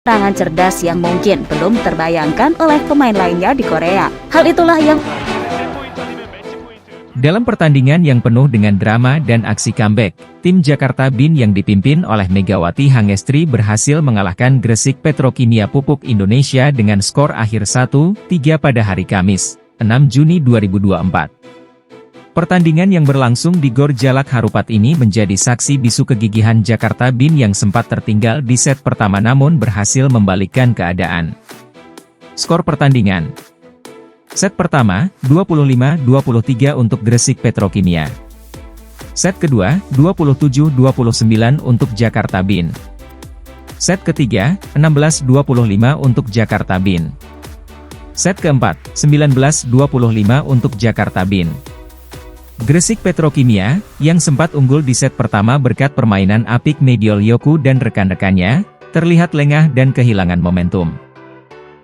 tangan cerdas yang mungkin belum terbayangkan oleh pemain lainnya di Korea. Hal itulah yang dalam pertandingan yang penuh dengan drama dan aksi comeback, tim Jakarta BIN yang dipimpin oleh Megawati Hangestri berhasil mengalahkan Gresik Petrokimia Pupuk Indonesia dengan skor akhir 1-3 pada hari Kamis, 6 Juni 2024. Pertandingan yang berlangsung di Gor Jalak Harupat ini menjadi saksi bisu kegigihan Jakarta BIN yang sempat tertinggal di set pertama namun berhasil membalikkan keadaan. Skor pertandingan: set pertama, 25-23 untuk Gresik Petrokimia. Set kedua, 27-29 untuk Jakarta BIN. Set ketiga, 16-25 untuk Jakarta BIN. Set keempat, 19-25 untuk Jakarta BIN. Gresik Petrokimia, yang sempat unggul di set pertama berkat permainan apik Mediol Yoku dan rekan-rekannya, terlihat lengah dan kehilangan momentum.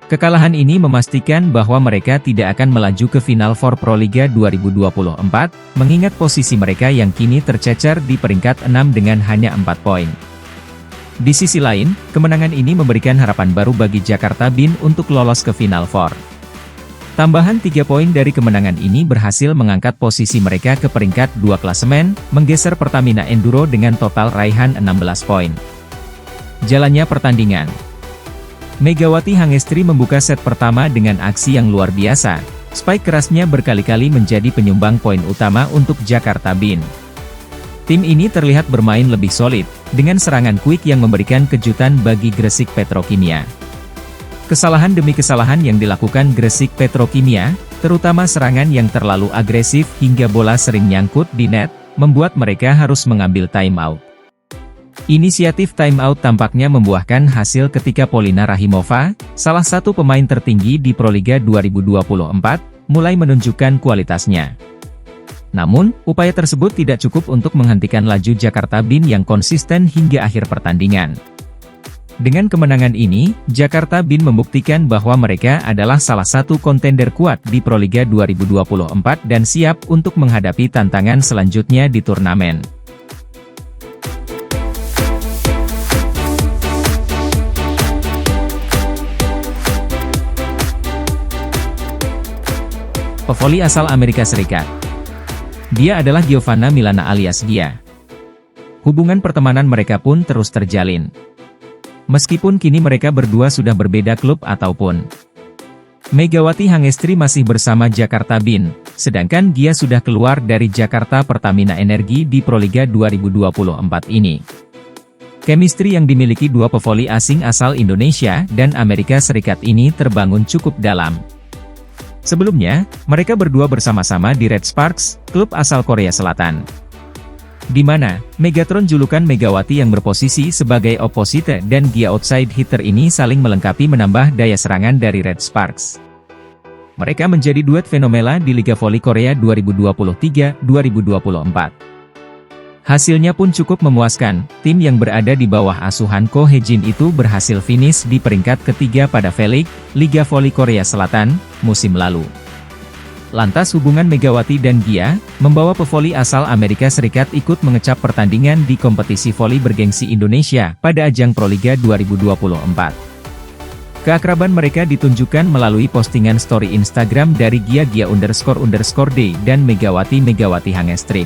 Kekalahan ini memastikan bahwa mereka tidak akan melaju ke final for Proliga 2024, mengingat posisi mereka yang kini tercecer di peringkat 6 dengan hanya 4 poin. Di sisi lain, kemenangan ini memberikan harapan baru bagi Jakarta BIN untuk lolos ke final four. Tambahan 3 poin dari kemenangan ini berhasil mengangkat posisi mereka ke peringkat 2 klasemen, menggeser Pertamina Enduro dengan total raihan 16 poin. Jalannya pertandingan: Megawati Hangestri membuka set pertama dengan aksi yang luar biasa. Spike kerasnya berkali-kali menjadi penyumbang poin utama untuk Jakarta BIN. Tim ini terlihat bermain lebih solid, dengan serangan quick yang memberikan kejutan bagi Gresik Petrokimia. Kesalahan demi kesalahan yang dilakukan Gresik Petrokimia, terutama serangan yang terlalu agresif hingga bola sering nyangkut di net, membuat mereka harus mengambil timeout. Inisiatif timeout tampaknya membuahkan hasil ketika Polina Rahimova, salah satu pemain tertinggi di Proliga 2024, mulai menunjukkan kualitasnya. Namun, upaya tersebut tidak cukup untuk menghentikan laju Jakarta BIN yang konsisten hingga akhir pertandingan. Dengan kemenangan ini, Jakarta BIN membuktikan bahwa mereka adalah salah satu kontender kuat di Proliga 2024 dan siap untuk menghadapi tantangan selanjutnya di turnamen. Pevoli asal Amerika Serikat. Dia adalah Giovanna Milana alias Gia. Hubungan pertemanan mereka pun terus terjalin. Meskipun kini mereka berdua sudah berbeda klub ataupun. Megawati Hangestri masih bersama Jakarta BIN, sedangkan Gia sudah keluar dari Jakarta Pertamina Energi di Proliga 2024 ini. Chemistry yang dimiliki dua pevoli asing asal Indonesia dan Amerika Serikat ini terbangun cukup dalam. Sebelumnya, mereka berdua bersama-sama di Red Sparks, klub asal Korea Selatan. Di mana, Megatron julukan Megawati yang berposisi sebagai opposite dan Gia outside hitter ini saling melengkapi menambah daya serangan dari Red Sparks. Mereka menjadi duet fenomena di Liga Voli Korea 2023-2024. Hasilnya pun cukup memuaskan, tim yang berada di bawah asuhan Ko Hye-jin itu berhasil finish di peringkat ketiga pada V-League, Liga Voli Korea Selatan, musim lalu. Lantas hubungan Megawati dan Gia, membawa pevoli asal Amerika Serikat ikut mengecap pertandingan di kompetisi voli bergengsi Indonesia pada ajang Proliga 2024. Keakraban mereka ditunjukkan melalui postingan story Instagram dari Gia__day dan Megawati Hangestri.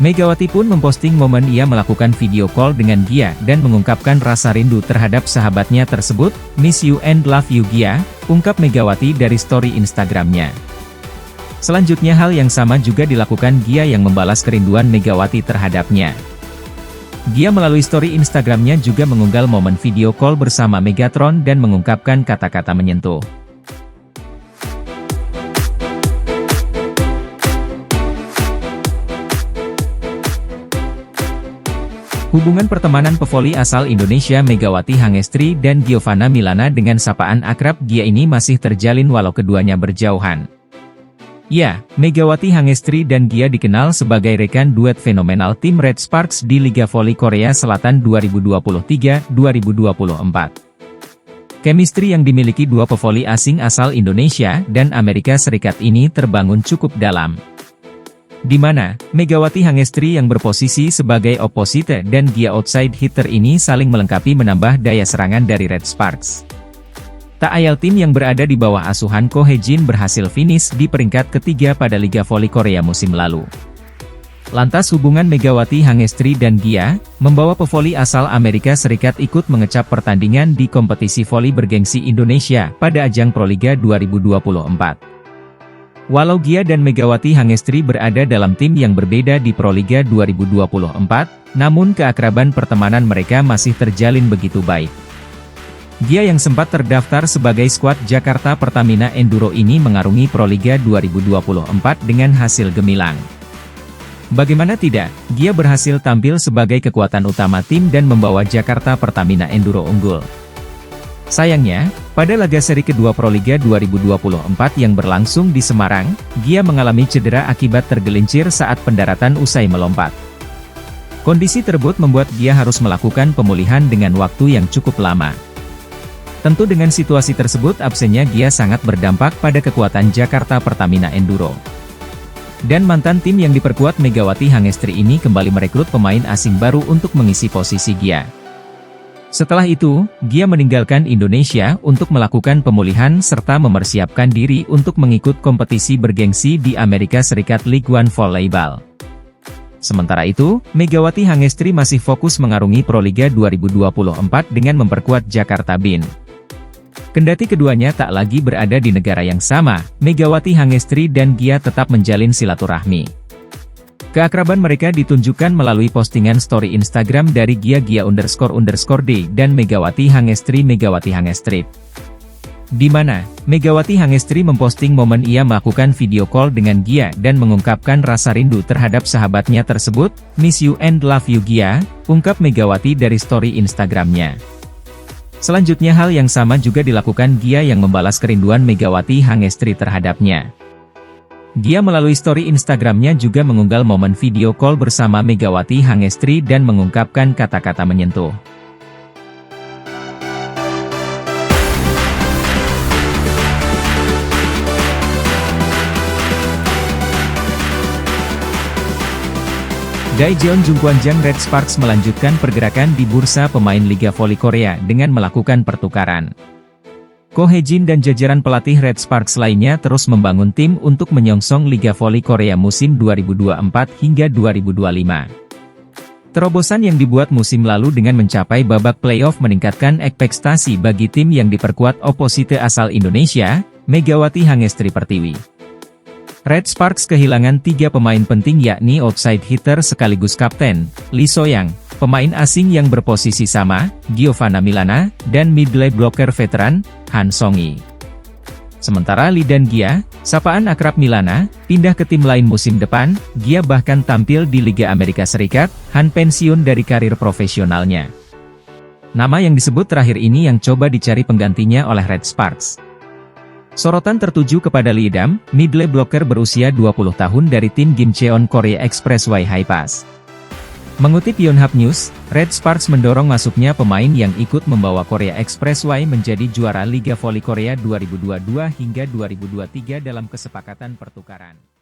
Megawati pun memposting momen ia melakukan video call dengan Gia dan mengungkapkan rasa rindu terhadap sahabatnya tersebut. "Miss you and love you Gia," ungkap Megawati dari story Instagramnya. Selanjutnya hal yang sama juga dilakukan Gia yang membalas kerinduan Megawati terhadapnya. Gia melalui story Instagramnya juga mengunggah momen video call bersama Megatron dan mengungkapkan kata-kata menyentuh. Hubungan pertemanan pevoli asal Indonesia Megawati Hangestri dan Giovanna Milana dengan sapaan akrab Gia ini masih terjalin walau keduanya berjauhan. Ya, Megawati Hangestri dan Gia dikenal sebagai rekan duet fenomenal tim Red Sparks di Liga Voli Korea Selatan 2023-2024. Chemistry yang dimiliki dua pevoli asing asal Indonesia dan Amerika Serikat ini terbangun cukup dalam. di mana Megawati Hangestri yang berposisi sebagai opposite dan Gia outside hitter ini saling melengkapi menambah daya serangan dari Red Sparks. Tak ayal tim yang berada di bawah asuhan Ko Hye-jin berhasil finish di peringkat ketiga pada Liga Voli Korea musim lalu. Lantas hubungan Megawati Hangestri dan Gia, membawa pevoli asal Amerika Serikat ikut mengecap pertandingan di kompetisi voli bergengsi Indonesia pada ajang Proliga 2024. Walau Gia dan Megawati Hangestri berada dalam tim yang berbeda di Proliga 2024, namun keakraban pertemanan mereka masih terjalin begitu baik. Gia yang sempat terdaftar sebagai skuad Jakarta Pertamina Enduro ini mengarungi Proliga 2024 dengan hasil gemilang. Bagaimana tidak, Gia berhasil tampil sebagai kekuatan utama tim dan membawa Jakarta Pertamina Enduro unggul. Sayangnya, pada laga seri kedua Proliga 2024 yang berlangsung di Semarang, Gia mengalami cedera akibat tergelincir saat pendaratan usai melompat. Kondisi tersebut membuat Gia harus melakukan pemulihan dengan waktu yang cukup lama. Tentu dengan situasi tersebut absennya Gia sangat berdampak pada kekuatan Jakarta Pertamina Enduro. Dan mantan tim yang diperkuat Megawati Hangestri ini kembali merekrut pemain asing baru untuk mengisi posisi Gia. Setelah itu, Gia meninggalkan Indonesia untuk melakukan pemulihan serta mempersiapkan diri untuk mengikut kompetisi bergengsi di Amerika Serikat League One Volleyball. Sementara itu, Megawati Hangestri masih fokus mengarungi Proliga 2024 dengan memperkuat Jakarta BIN. Kendati keduanya tak lagi berada di negara yang sama, Megawati Hangestri dan Gia tetap menjalin silaturahmi. Keakraban mereka ditunjukkan melalui postingan story Instagram dari Gia__D dan Megawati Hangestri, di mana Megawati Hangestri memposting momen ia melakukan video call dengan Gia dan mengungkapkan rasa rindu terhadap sahabatnya tersebut. "Miss you and love you Gia," ungkap Megawati dari story Instagramnya. Selanjutnya hal yang sama juga dilakukan Gia yang membalas kerinduan Megawati Hangestri terhadapnya. Gia melalui story Instagramnya juga mengunggah momen video call bersama Megawati Hangestri dan mengungkapkan kata-kata menyentuh. Daejeon Jungkwanjang Red Sparks melanjutkan pergerakan di bursa pemain Liga Voli Korea dengan melakukan pertukaran. Ko Hye-jin dan jajaran pelatih Red Sparks lainnya terus membangun tim untuk menyongsong Liga Voli Korea musim 2024 hingga 2025. Terobosan yang dibuat musim lalu dengan mencapai babak playoff meningkatkan ekspektasi bagi tim yang diperkuat opposite asal Indonesia, Megawati Hangestri Pertiwi. Red Sparks kehilangan 3 pemain penting yakni outside hitter sekaligus kapten, Lee So-yang, pemain asing yang berposisi sama, Giovanna Milana, dan middle blocker veteran, Han Song-yi. Sementara Lee dan Gia, sapaan akrab Milana, pindah ke tim lain musim depan. Gia bahkan tampil di Liga Amerika Serikat. Han pensiun dari karir profesionalnya. Nama yang disebut terakhir ini yang coba dicari penggantinya oleh Red Sparks. Sorotan tertuju kepada Lee Dam, middle blocker berusia 20 tahun dari tim Gimcheon Korea Expressway High Pass. Mengutip Yonhap News, Red Sparks mendorong masuknya pemain yang ikut membawa Korea Expressway menjadi juara Liga Voli Korea 2022 hingga 2023 dalam kesepakatan pertukaran.